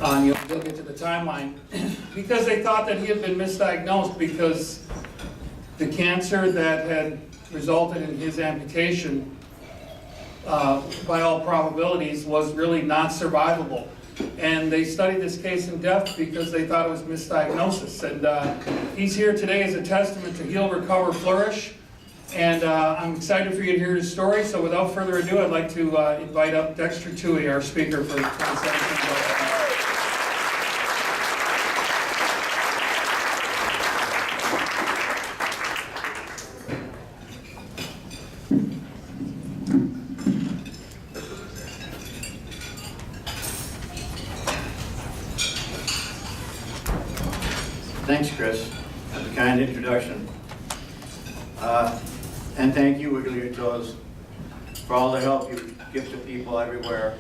You'll get to the timeline, because they thought that he had been misdiagnosed because the cancer that had resulted in his amputation, by all probabilities, was really not survivable. And they studied this case in depth because they thought it was misdiagnosis. And he's here today as a testament to Heal, Recover, Flourish. And I'm excited for you to hear his story. So without further ado, I'd like to invite up Dexter Toohey, our speaker for 2017. Thanks, Chris, for the kind introduction. And thank you, Wiggle Your Toes, for all the help you give to people everywhere.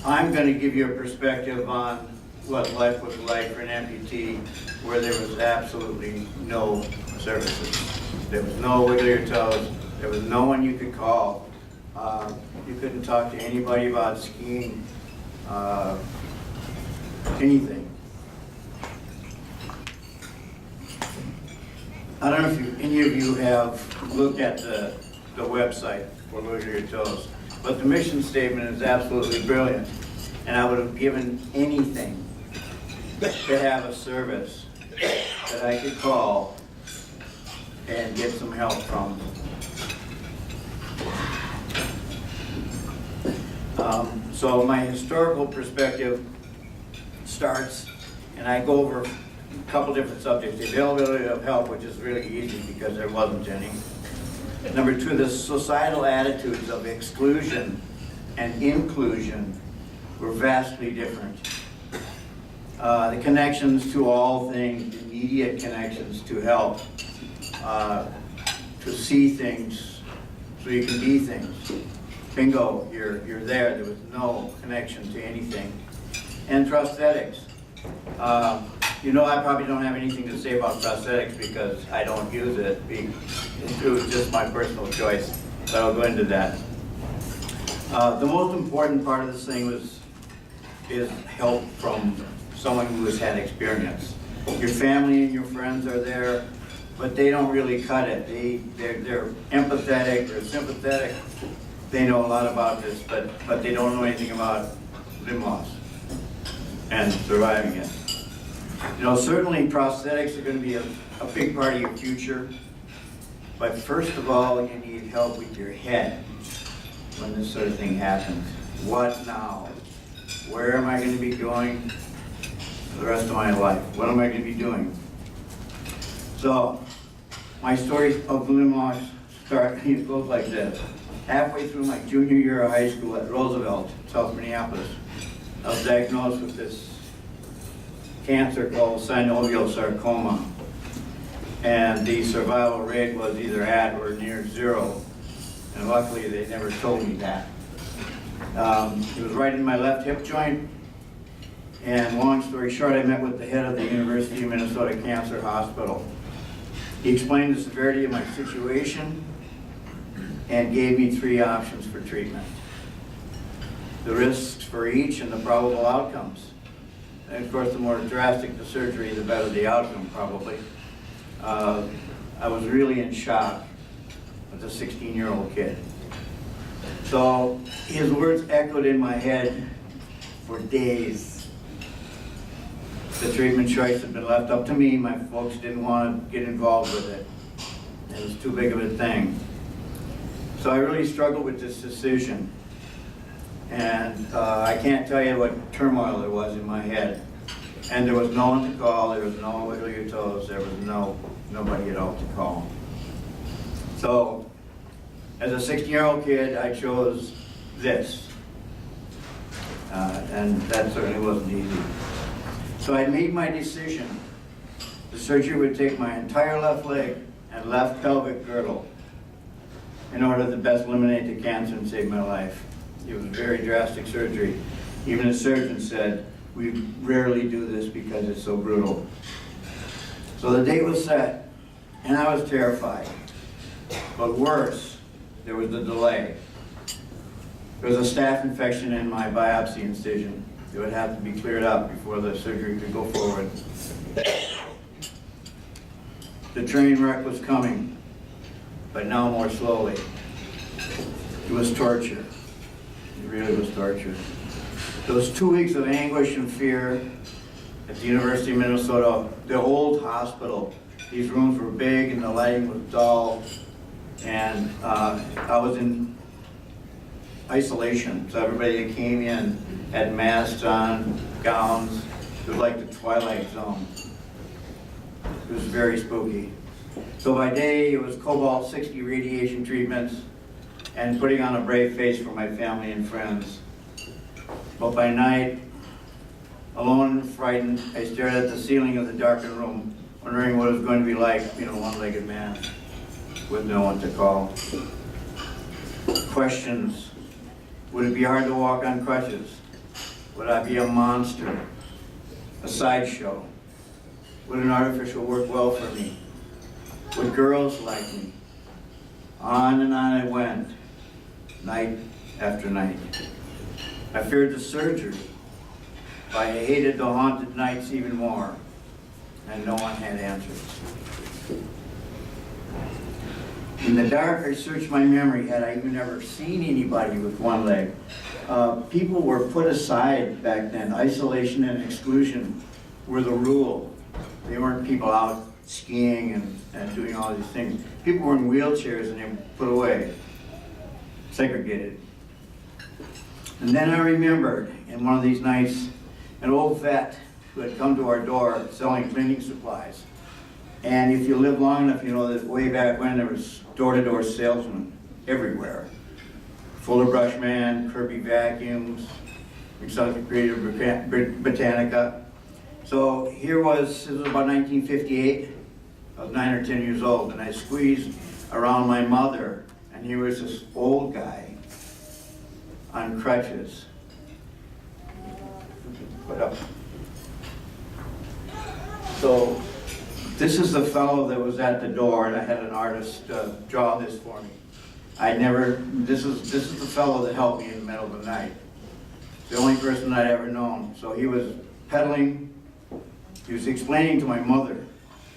I'm going to give you a perspective on what life was like for an amputee where there was absolutely no services. There was no Wiggle Your Toes. There was no one you could call. You couldn't talk to anybody about skiing, anything. I don't know if any of you have looked at the website for Wiggle Your Toes, but the mission statement is absolutely brilliant, and I would have given anything to have a service that I could call and get some help from. So my historical perspective starts, and I go over a couple different subjects. The availability of help, which is really easy because there wasn't any. Number two, the societal attitudes of exclusion and inclusion were vastly different. The connections to all things, immediate connections to help, to see things so you can be things. Bingo, you're there. There was no connection to anything. And prosthetics. You know, I probably don't have anything to say about prosthetics because I don't use it. It was just my personal choice, but I'll go into that. The most important part of this thing is help from someone who has had experience. Your family and your friends are there, but they don't really cut it. They're empathetic, they're sympathetic. They know a lot about this, but they don't know anything about limb loss and surviving it. You know, certainly prosthetics are going to be a big part of your future, but first of all, you need help with your head when this sort of thing happens. What now? Where am I going to be going for the rest of my life? What am I going to be doing? So, my story of limb loss goes like this. Halfway through my junior year of high school at Roosevelt, South Minneapolis, I was diagnosed with this cancer called synovial sarcoma, and the survival rate was either at or near zero, and luckily they never told me that. It was right in my left hip joint, and long story short, I met with the head of the University of Minnesota Cancer Hospital. He explained the severity of my situation and gave me 3 options for treatment. The risks for each and the probable outcomes. And of course, the more drastic the surgery, the better the outcome, probably. I was really in shock as a 16-year-old kid. So his words echoed in my head for days. The treatment choice had been left up to me. My folks didn't want to get involved with it. It was too big of a thing. So I really struggled with this decision. And I can't tell you what turmoil there was in my head. And there was no one to call, there was no Wiggle Your Toes, there was nobody at all to call. So, as a 16-year-old kid, I chose this. And that certainly wasn't easy. So I made my decision. The surgery would take my entire left leg and left pelvic girdle in order to best eliminate the cancer and save my life. It was very drastic surgery. Even the surgeon said, we rarely do this because it's so brutal. So the date was set, and I was terrified. But worse, there was the delay. There was a staph infection in my biopsy incision, It would have to be cleared up before the surgery could go forward. The train wreck was coming, but now more slowly. It was torture. It really was torture. Those 2 weeks of anguish and fear at the University of Minnesota, the old hospital, these rooms were big and the lighting was dull, and I was in isolation. So everybody that came in had masks on, gowns. It was like the Twilight Zone. It was very spooky. So by day, it was cobalt-60 radiation treatments and putting on a brave face for my family and friends. But by night, alone and frightened, I stared at the ceiling of the darkened room, wondering what it was going to be like being a one-legged man with no one to call. Questions. Would it be hard to walk on crutches? Would I be a monster? A sideshow? Would an artificial work well for me? Would girls like me? On and on I went, night after night. I feared the surgery, but I hated the haunted nights even more, and no one had answers. In the dark, I searched my memory. Had I even ever seen anybody with one leg? People were put aside back then. Isolation and exclusion were the rule. They weren't people out skiing and doing all these things. People were in wheelchairs and they were put away, segregated. And then I remembered in one of these nights, an old vet who had come to our door selling cleaning supplies. And if you live long enough, you know that way back when there was door-to-door salesmen everywhere. Fuller Brush Man, Kirby Vacuums, Exotic Creative Botanica. So here it was about 1958. I was 9 or 10 years old, and I squeezed around my mother, and he was this old guy on crutches. Put up. So this is the fellow that was at the door, and I had an artist draw this for me. This is the fellow that helped me in the middle of the night. The only person I'd ever known. So he was peddling, he was explaining to my mother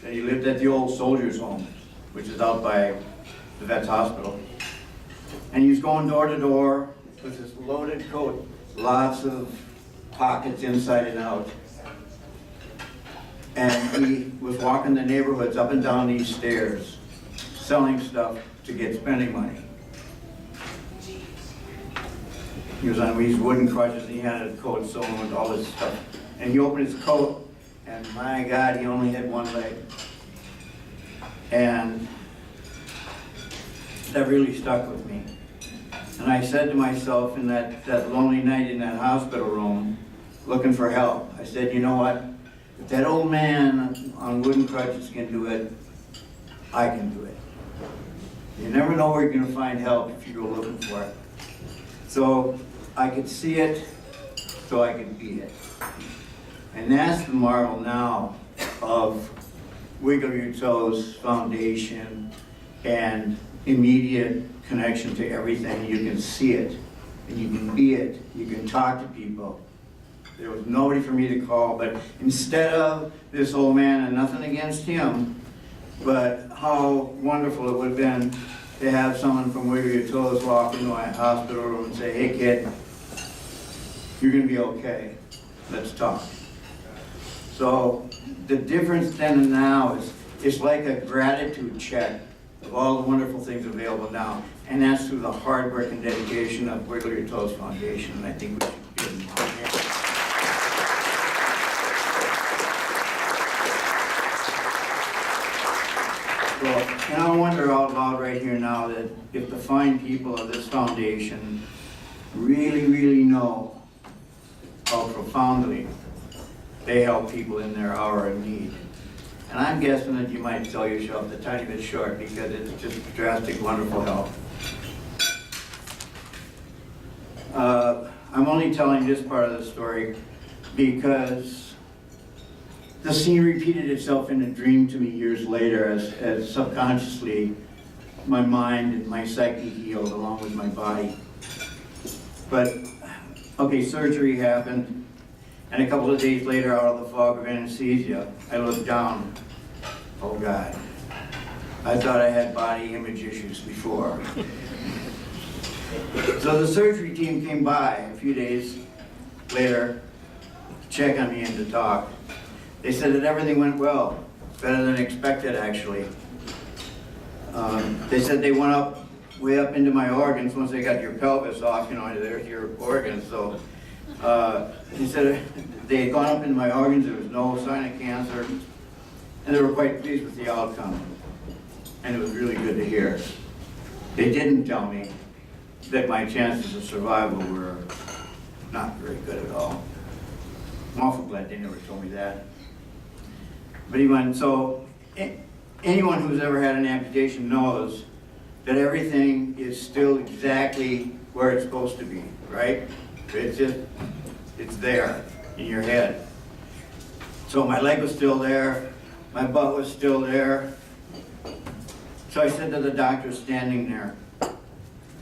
that he lived at the old soldiers' home, which is out by the vet's hospital. And he was going door to door with his loaded coat, lots of pockets inside and out. And he was walking the neighborhoods up and down these stairs, selling stuff to get spending money. He was on these wooden crutches and he had a coat sewn with all this stuff. And he opened his coat, and my God, he only had one leg. And that really stuck with me. And I said to myself in that lonely night in that hospital room, looking for help, I said, you know what? If that old man on wooden crutches can do it, I can do it. You never know where you're going to find help if you go looking for it. So I could see it, so I could be it. And that's the marvel now of Wiggle Your Toes Foundation and immediate connection to everything. You can see it, and you can be it. You can talk to people. There was nobody for me to call, but instead of this old man, and nothing against him, but how wonderful it would have been to have someone from Wiggle Your Toes walk into my hospital room and say, hey kid, you're going to be okay. Let's talk. So the difference then and now is it's like a gratitude check of all the wonderful things available now. And that's through the hard work and dedication of Wiggle Your Toes Foundation. And I think we should give them a hand. So, and I wonder out loud right here now that if the fine people of this foundation really, really know how profoundly they help people in their hour of need. And I'm guessing that you might sell yourself a tiny bit short because it's just drastic, wonderful help. I'm only telling this part of the story because the scene repeated itself in a dream to me years later as subconsciously my mind and my psyche healed along with my body. But, okay, surgery happened. And a couple of days later, out of the fog of anesthesia, I looked down. Oh God, I thought I had body image issues before. So the surgery team came by a few days later to check on me and to talk. They said that everything went well, better than expected actually. They said they went up, way up into my organs once they got your pelvis off, you know, there's your organs. So he said they had gone up into my organs, there was no sign of cancer, and they were quite pleased with the outcome. And it was really good to hear. They didn't tell me that my chances of survival were not very good at all. I'm awful glad they never told me that. But even so, anyone who's ever had an amputation knows that everything is still exactly where it's supposed to be, right? It's there in your head. So my leg was still there, my butt was still there. So I said to the doctor standing there,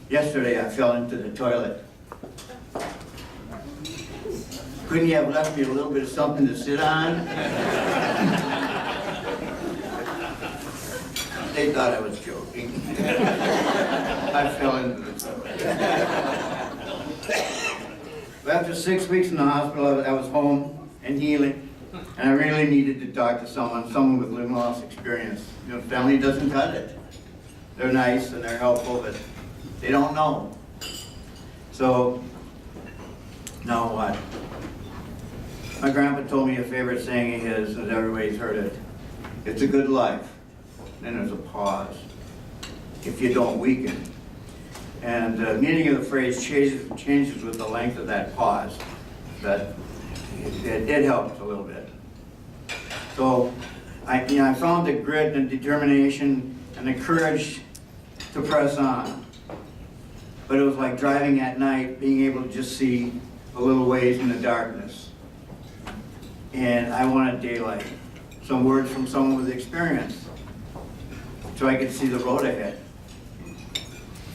yesterday I fell into the toilet. Couldn't you have left me a little bit of something to sit on? They thought I was joking. I fell into the toilet. After 6 weeks in the hospital, I was home and healing, and I really needed to talk to someone with limb loss experience. You know, family doesn't cut it. They're nice and they're helpful, but they don't know. So, now what? My grandpa told me a favorite saying of his, that everybody's heard it. It's a good life. Then there's a pause. If you don't weaken. And the meaning of the phrase changes with the length of that pause. But it helped a little bit. So I found the grit and determination and the courage to press on. But it was like driving at night, being able to just see a little ways in the darkness. And I wanted daylight. Some words from someone with experience, so I could see the road ahead.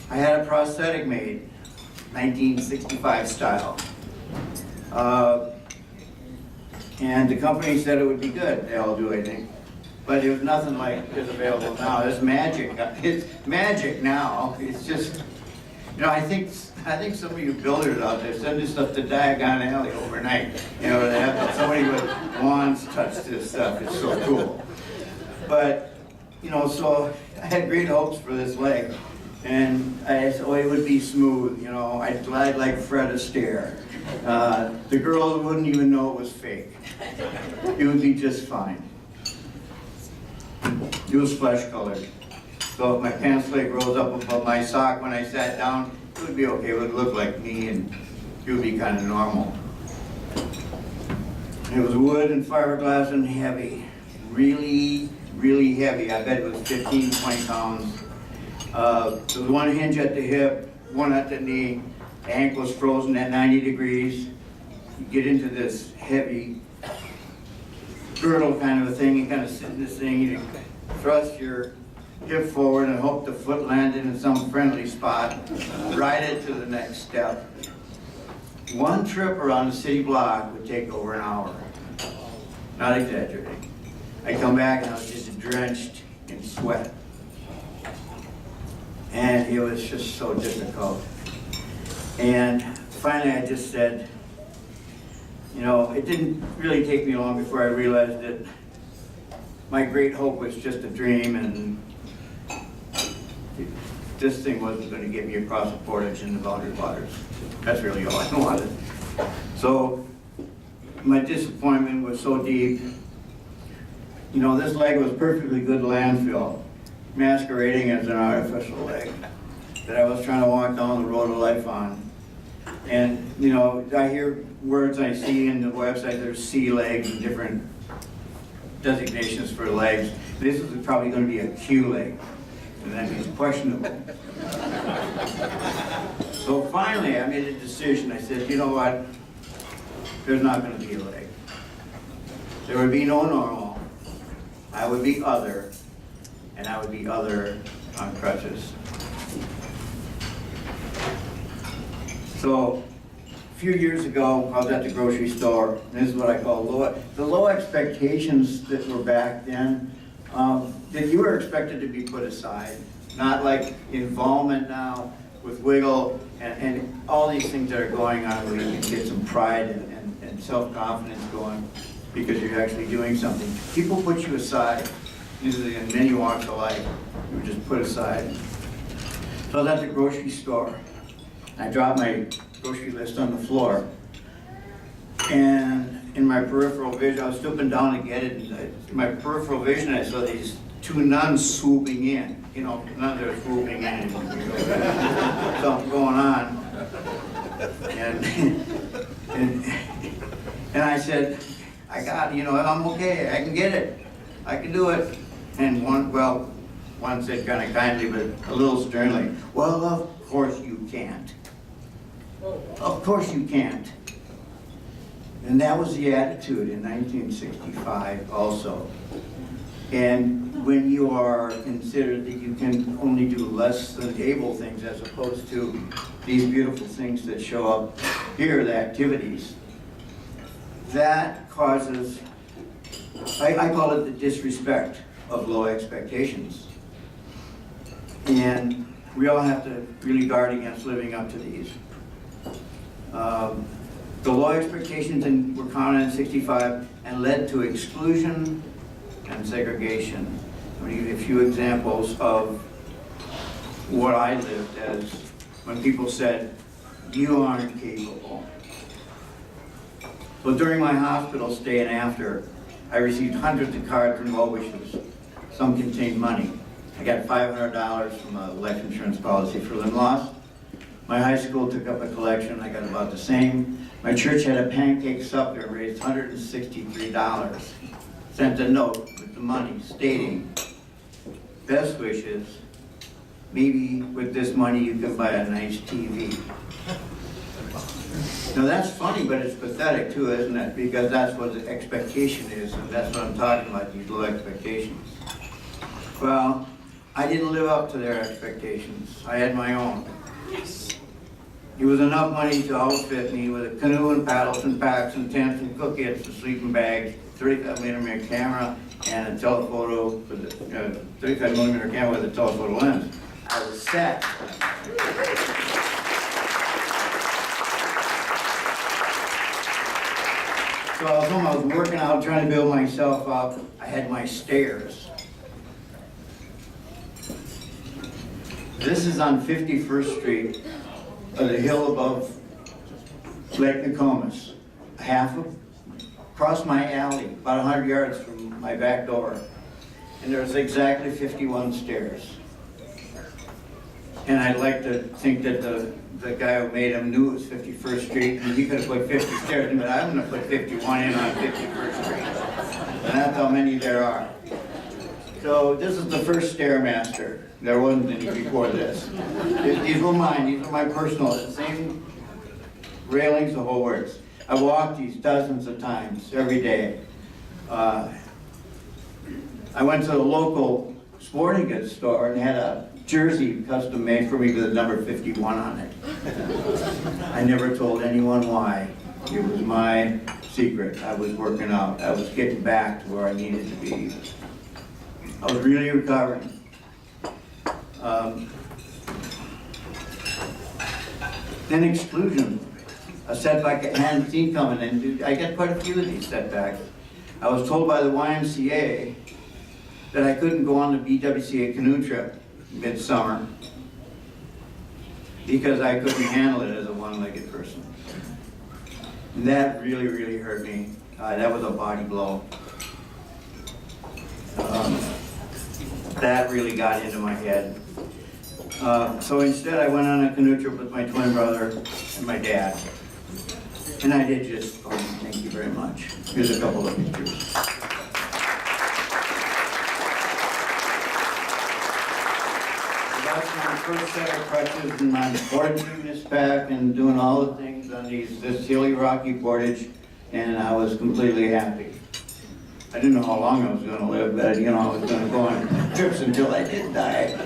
I had a prosthetic made, 1965 style. And the company said it would be good. They all do, I think. But there was nothing like is available now. It's magic. It's magic now. It's just, you know, I think some of you builders out there send this stuff to Diagon Alley overnight. You know, they have somebody with wands touch this stuff. It's so cool. But, you know, so I had great hopes for this leg. And I said, oh, it would be smooth, you know, I'd glide like Fred Astaire. The girl wouldn't even know it was fake. It would be just fine. It was flesh colored. So if my pants leg rose up above my sock when I sat down, it would be okay. It would look like me and it would be kind of normal. It was wood and fiberglass and heavy. Really, really heavy. I bet it was 15, 20 pounds. There was one hinge at the hip, one at the knee. The ankle was frozen at 90 degrees. You get into this heavy girdle kind of a thing. You kind of sit in this thing. You thrust your hip forward and hope the foot landed in some friendly spot. Ride it to the next step. One trip around the city block would take over an hour. Not exaggerating. I come back and I was just drenched in sweat. And it was just so difficult. And finally I just said, you know, it didn't really take me long before I realized that my great hope was just a dream and this thing wasn't going to get me across the portage in the boundary waters. That's really all I wanted. So my disappointment was so deep. You know, this leg was perfectly good landfill, masquerading as an artificial leg that I was trying to walk down the road of life on. And, you know, I hear words I see in the website, there's C legs and different designations for legs. This is probably going to be a Q leg, and that means questionable. So finally I made a decision. I said, you know what, there's not going to be a leg. There would be no normal. I would be other, and I would be other on crutches. So few years ago, I was at the grocery store, and this is what I call the low expectations that were back then, that you were expected to be put aside. Not like involvement now with Wiggle and all these things that are going on where you can get some pride and self-confidence going because you're actually doing something. People put you aside, usually in many walks of life, you were just put aside. So I was at the grocery store. I dropped my grocery list on the floor. And in my peripheral vision, I was stooping down to get it. And in my peripheral vision, I saw these two nuns swooping in. You know, nuns are swooping in. Something going on. And I said, I got it, you know, I'm okay, I can get it. I can do it. And one said kind of kindly, but a little sternly, well, of course you can't. Of course you can't. And that was the attitude in 1965 also. And when you are considered that you can only do less than able things as opposed to these beautiful things that show up here, the activities, that causes, I call it the disrespect of low expectations. And we all have to really guard against living up to these. The low expectations were counted in 65 and led to exclusion and segregation. I'm going to give you a few examples of what I lived as when people said, you aren't capable. Well, during my hospital stay and after, I received hundreds of cards and well wishes. Some contained money. I got $500 from a life insurance policy for limb loss. My high school took up a collection. I got about the same. My church had a pancake supper and raised $163. Sent a note with the money stating, best wishes, maybe with this money you can buy a nice TV. Now that's funny, but it's pathetic too, isn't it? Because that's what the expectation is, and that's what I'm talking about, these low expectations. Well, I didn't live up to their expectations. I had my own. It was enough money to outfit me with a canoe and paddles and packs and tents and cook kits and sleeping bags, 35mm camera, and a telephoto with a 35mm camera with a telephoto lens. I was set. So I was home, I was working out, trying to build myself up. I had my stairs. This is on 51st Street, the hill above Lake Nokomis. Across my alley, about 100 yards from my back door. And there's exactly 51 stairs. And I'd like to think that the guy who made them knew it was 51st Street, and he could have put 50 stairs in, but I'm going to put 51 in on 51st Street. And that's how many there are. So this is the first Stairmaster. There wasn't any before this. These were mine. These were my personal. The same railings, the whole works. I walked these dozens of times every day. I went to the local sporting goods store and had a jersey custom made for me with the number 51 on it. I never told anyone why. It was my secret. I was working out. I was getting back to where I needed to be. I was really recovering. Then exclusion, a setback I hadn't seen coming, and I got quite a few of these setbacks. I was told by the YMCA that I couldn't go on the BWCA canoe trip midsummer because I couldn't handle it as a one-legged person. And that really, really hurt me. That was a body blow. That really got into my head. So instead I went on a canoe trip with my twin brother and my dad. And I did just fine, thank you very much. Here's a couple of pictures. That's my first set of crutches and my portaging this pack and doing all the things on this hilly rocky portage, and I was completely happy. I didn't know how long I was going to live, but you know, I was going to go on trips until I did die.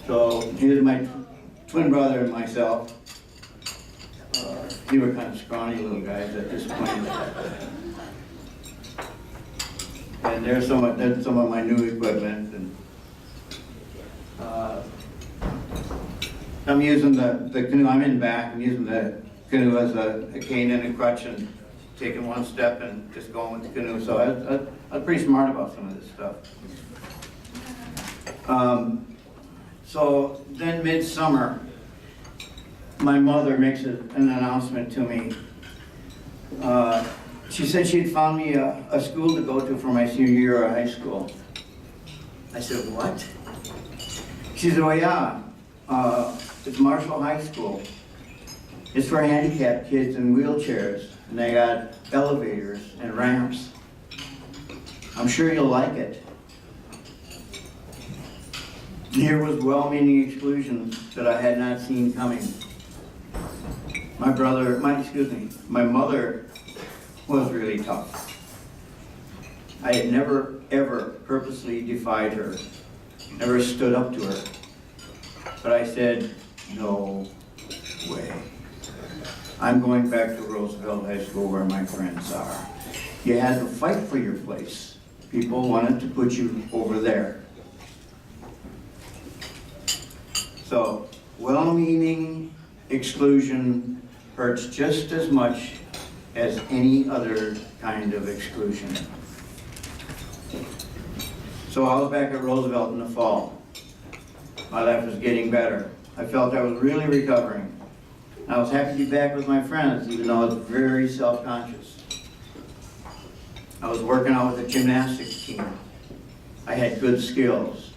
So here's my twin brother and myself. You were kind of scrawny little guys at this point. And there's some of my new equipment. And I'm using the canoe. I'm in back. I'm using the canoe as a cane and a crutch, and taking one step and just going with the canoe. So I was pretty smart about some of this stuff. So then midsummer, my mother makes an announcement to me. She said she'd found me a school to go to for my senior year of high school. I said, what? She said, oh yeah, it's Marshall High School. It's for handicapped kids in wheelchairs, and they got elevators and ramps. I'm sure you'll like it. Here was well-meaning exclusions that I had not seen coming. My mother was really tough. I had never, ever purposely defied her, never stood up to her. But I said, no way. I'm going back to Roosevelt High School where my friends are. You had to fight for your place. People wanted to put you over there. So, well-meaning exclusion hurts just as much as any other kind of exclusion. So I was back at Roosevelt in the fall. My life was getting better. I felt I was really recovering. I was happy to be back with my friends, even though I was very self-conscious. I was working out with a gymnastics team. I had good skills.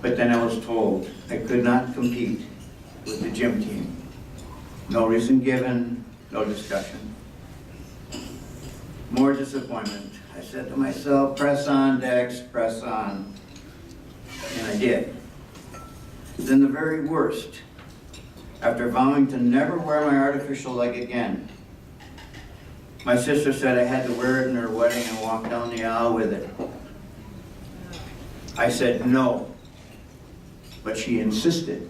But then I was told I could not compete with the gym team. No reason given, no discussion. More disappointment. I said to myself, press on, Dex, press on. And I did. Then the very worst, after vowing to never wear my artificial leg again, my sister said I had to wear it in her wedding and walk down the aisle with it. I said no, but she insisted.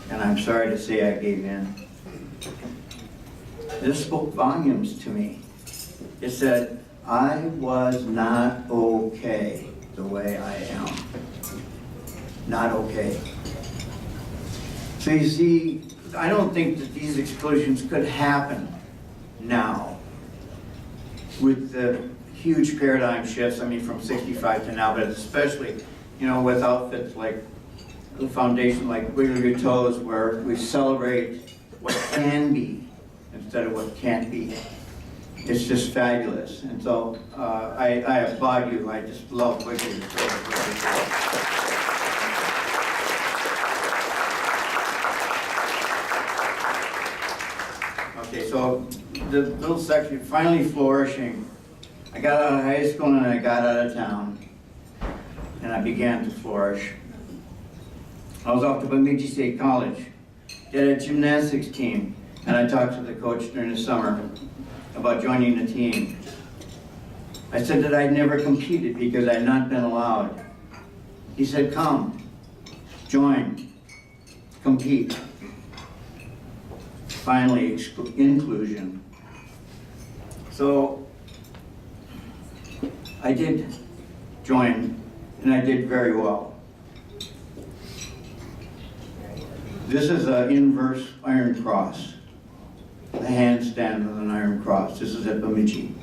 And I'm sorry to say I gave in. This spoke volumes to me. It said, I was not okay the way I am. Not okay. So you see, I don't think that these exclusions could happen now with the huge paradigm shifts, I mean, from 65 to now, but especially, you know, with outfits like the foundation, like Wiggle Your Toes, where we celebrate what can be instead of what can't be. It's just fabulous. And so I applaud you. I just love Wiggle Your Toes. Okay, so the little section, finally flourishing. I got out of high school and I got out of town. And I began to flourish. I was off to Bemidji State College, did a gymnastics team, and I talked to the coach during the summer about joining the team. I said that I'd never competed because I'd not been allowed. He said, come, join, compete. Finally, inclusion. So I did join, and I did very well. This is an inverse iron cross, a handstand with an iron cross. This is at Bemidji.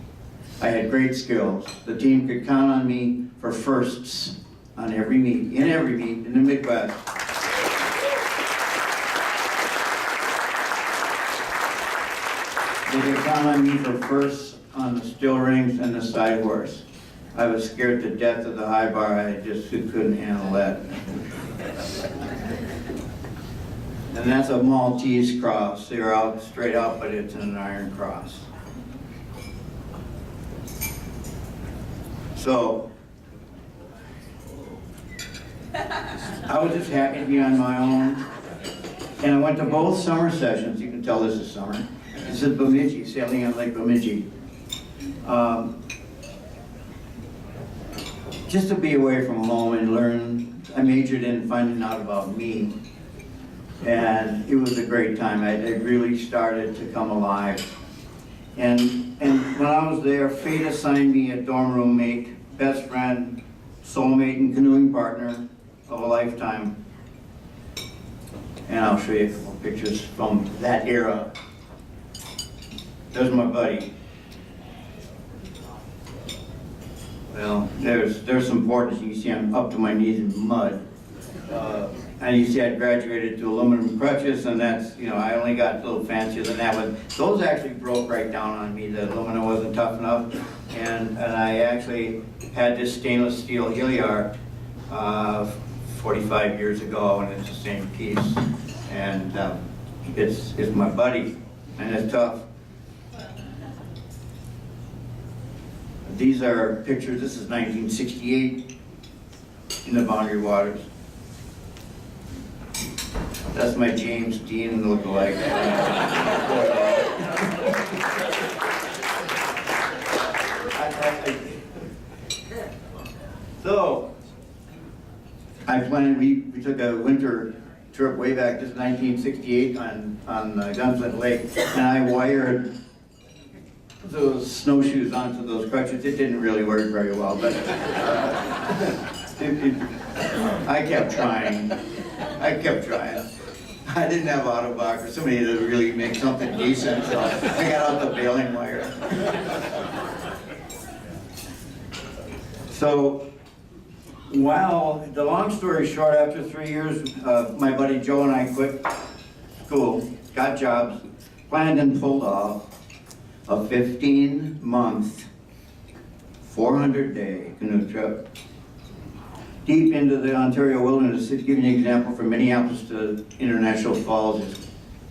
I had great skills. The team could count on me for firsts on every meet, in the Midwest. They could count on me for firsts on the still rings and the side horse. I was scared to death of the high bar. I just couldn't handle that. And that's a Maltese cross. They're out straight out, but it's an iron cross. So, I was just happy to be on my own. And I went to both summer sessions. You can tell this is summer. This is Bemidji, sailing on Lake Bemidji. Just to be away from home and learn. I majored in finding out about me. And it was a great time. It really started to come alive. And when I was there, fate assigned me a dorm roommate, best friend, soulmate, and canoeing partner of a lifetime. And I'll show you a couple pictures from that era. There's my buddy. Well, there's some portraits. You can see I'm up to my knees in mud. And you see I graduated to aluminum crutches, and that's, you know, I only got a little fancier than that. But those actually broke right down on me. The aluminum wasn't tough enough. And I actually had this stainless steel Hilliard 45 years ago, and it's the same piece. And it's my buddy, and it's tough. These are pictures. This is 1968 in the Boundary Waters. That's my James Dean lookalike. So, I planned, we took a winter trip way back, this is 1968 on Gunflint Lake, and I wired those snowshoes onto those crutches. It didn't really work very well, but I kept trying. I didn't have Autobach or somebody to really make something decent, so I got out the baling wire. So, well, the long story short, after 3 years, my buddy Joe and I quit school, got jobs, planned and pulled off a 15-month, 400-day canoe trip deep into the Ontario wilderness. To give you an example, from Minneapolis to International Falls,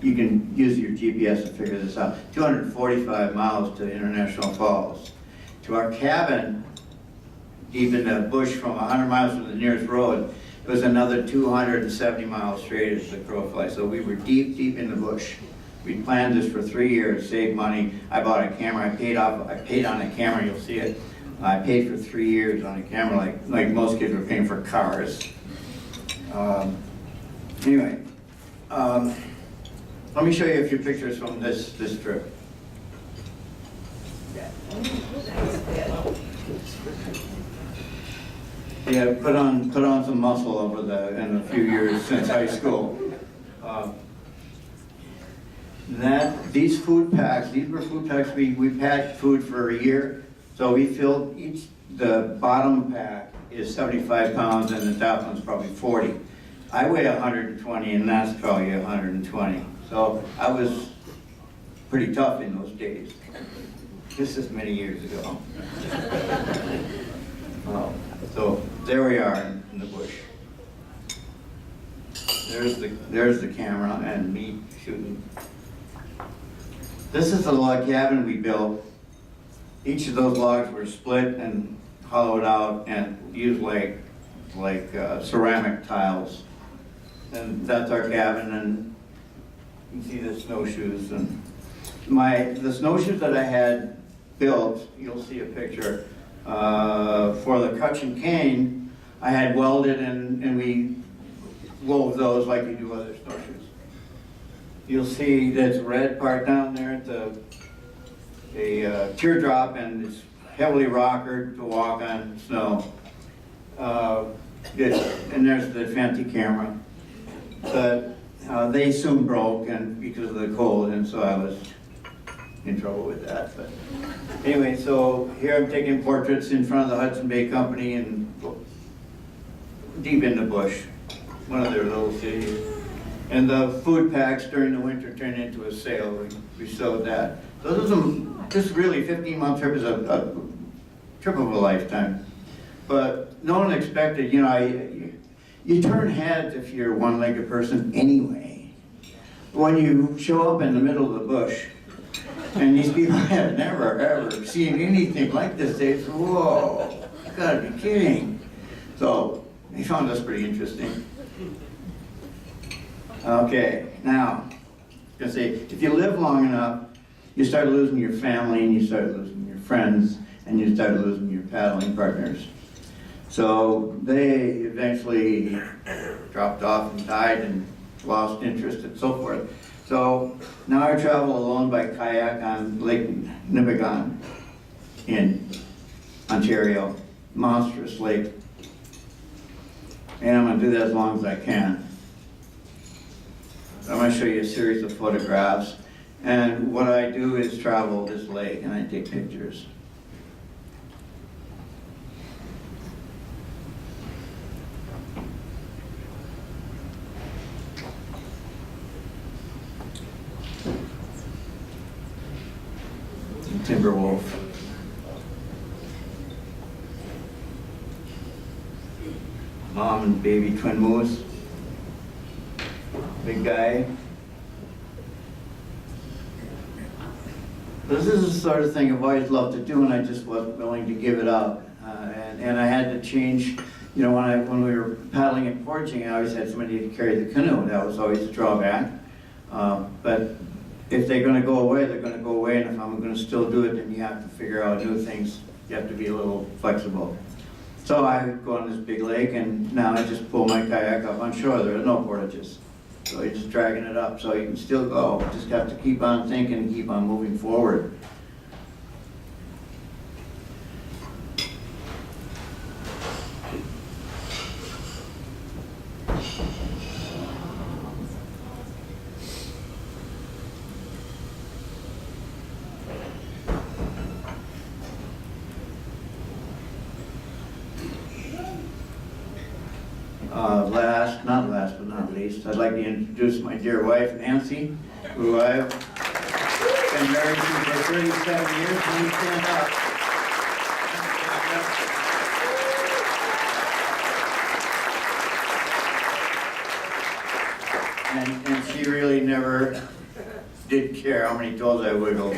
you can use your GPS to figure this out. 245 miles to International Falls. To our cabin, deep in the bush from 100 miles from the nearest road, it was another 270 miles straight as the crow flies. So we were deep, deep in the bush. We planned this for 3 years, saved money. I bought a camera, I paid on a camera, you'll see it. I paid for 3 years on a camera, like most kids were paying for cars. Anyway, let me show you a few pictures from this trip. Yeah, put on some muscle over in a few years since high school. These food packs, these were food packs, we packed food for a year. So we filled the bottom pack is 75 pounds and the top one's probably 40. I weigh 120 and that's probably 120. So I was pretty tough in those days. This is many years ago. So there we are in the bush. There's the camera and me shooting. This is the log cabin we built. Each of those logs were split and hollowed out and used like ceramic tiles. And that's our cabin, and you can see the snowshoes. And the snowshoes that I had built, you'll see a picture, for the crutch and cane, I had welded and we wove those like you do other snowshoes. You'll see this red part down there, it's a teardrop, and it's heavily rockered to walk on snow. And there's the fancy camera. But they soon broke and because of the cold, and so I was in trouble with that. But anyway, so here I'm taking portraits in front of the Hudson Bay Company and deep in the bush, one of their little cities. And the food packs during the winter turned into a sale. We sold that. So this really 15-month trip is a trip of a lifetime. But no one expected, you turn heads if you're a one-legged person anyway. When you show up in the middle of the bush, and these people have never ever seen anything like this, they say, whoa, you gotta be kidding. So they found us pretty interesting. Okay, now, I was gonna say, if you live long enough, you start losing your family, and you start losing your friends, and you start losing your paddling partners. So they eventually dropped off and died, and lost interest and so forth. So now I travel alone by kayak on Lake Nipigon in Ontario, monstrous lake. And I'm gonna do that as long as I can. I'm gonna show you a series of photographs. And what I do is travel this lake and I take pictures. Timberwolf. Mom and baby twin moose. Big guy. This is the sort of thing I've always loved to do, and I just wasn't willing to give it up. And I had to change, you know, when we were paddling and foraging, I always had somebody to carry the canoe. That was always a drawback. But if they're going to go away, they're going to go away, and if I'm going to still do it, then you have to figure out new things. You have to be a little flexible. So I go on this big lake, and now I just pull my kayak up on shore. There are no portages. So you're just dragging it up, so you can still go. You just have to keep on thinking and keep on moving forward. Not last but not least, I'd like to introduce my dear wife, Nancy, who I've been married to for 37 years. Can you stand up? And she really never did care how many toes I wiggled.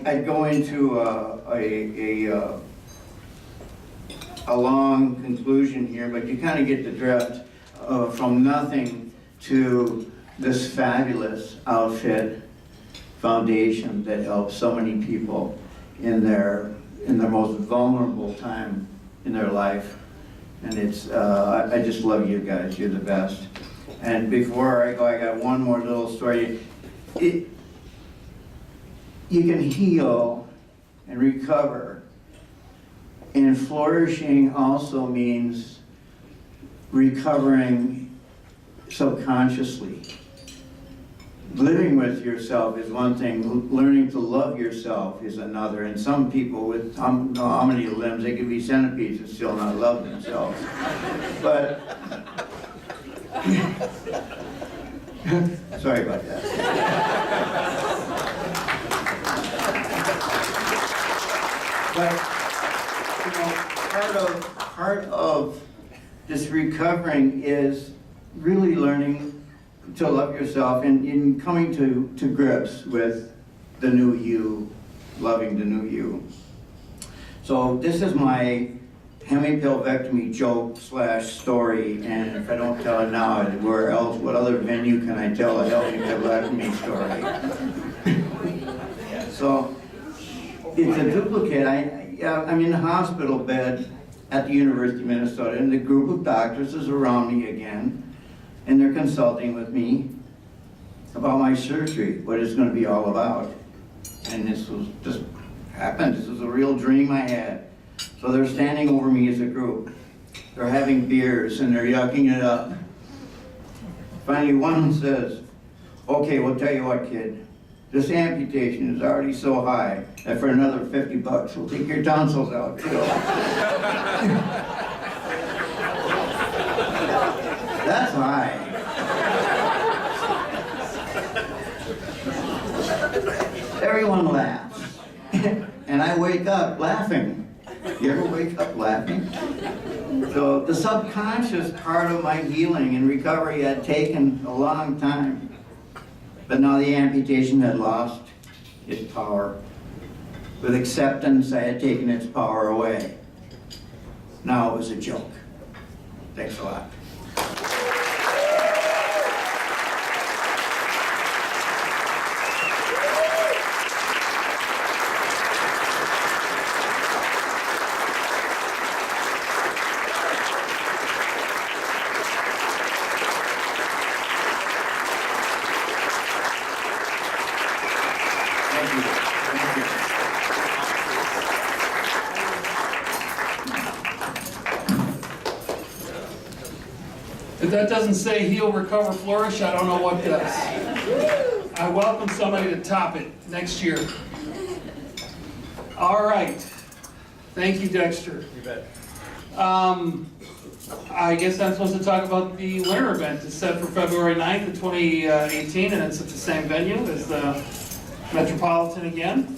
I go into a long conclusion here, but you kind of get the drift from nothing to this fabulous outfit foundation that helps so many people in their most vulnerable time in their life. And it's I just love you guys. You're the best. And before I go, I got one more little story. You can heal and recover. And flourishing also means recovering subconsciously. Living with yourself is one thing, learning to love yourself is another. And some people with I don't know how many limbs, they could be centipedes and still not love themselves. But, sorry about that. But, you know, part of this recovering is really learning to love yourself and in coming to grips with the new you, loving the new you. So this is my hemipelvectomy joke / story, and if I don't tell it now, where else, what other venue can I tell a hemipelvectomy story? So, it's a duplicate. I'm in the hospital bed at the University of Minnesota, and the group of doctors is around me again, and they're consulting with me about my surgery, what it's going to be all about. And this was just happened. This was a real dream I had. So they're standing over me as a group. They're having beers, and they're yucking it up. Finally, one says, "Okay, we'll tell you what, kid. This amputation is already so high that for another $50, we'll take your tonsils out, too." That's high. Everyone laughs. And I wake up laughing. You ever wake up laughing? So the subconscious part of my healing and recovery had taken a long time. But now the amputation had lost its power. With acceptance, I had taken its power away. Now it was a joke. Thanks a lot. Thank you. If that doesn't say heal, recover, flourish, I don't know what does. I welcome somebody to top it next year. All right. Thank you, Dexter. You bet. I guess I'm supposed to talk about the winter event. It's set for February 9th of 2018, and it's at the same venue as the Metropolitan again.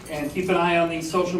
And keep an eye on the social media.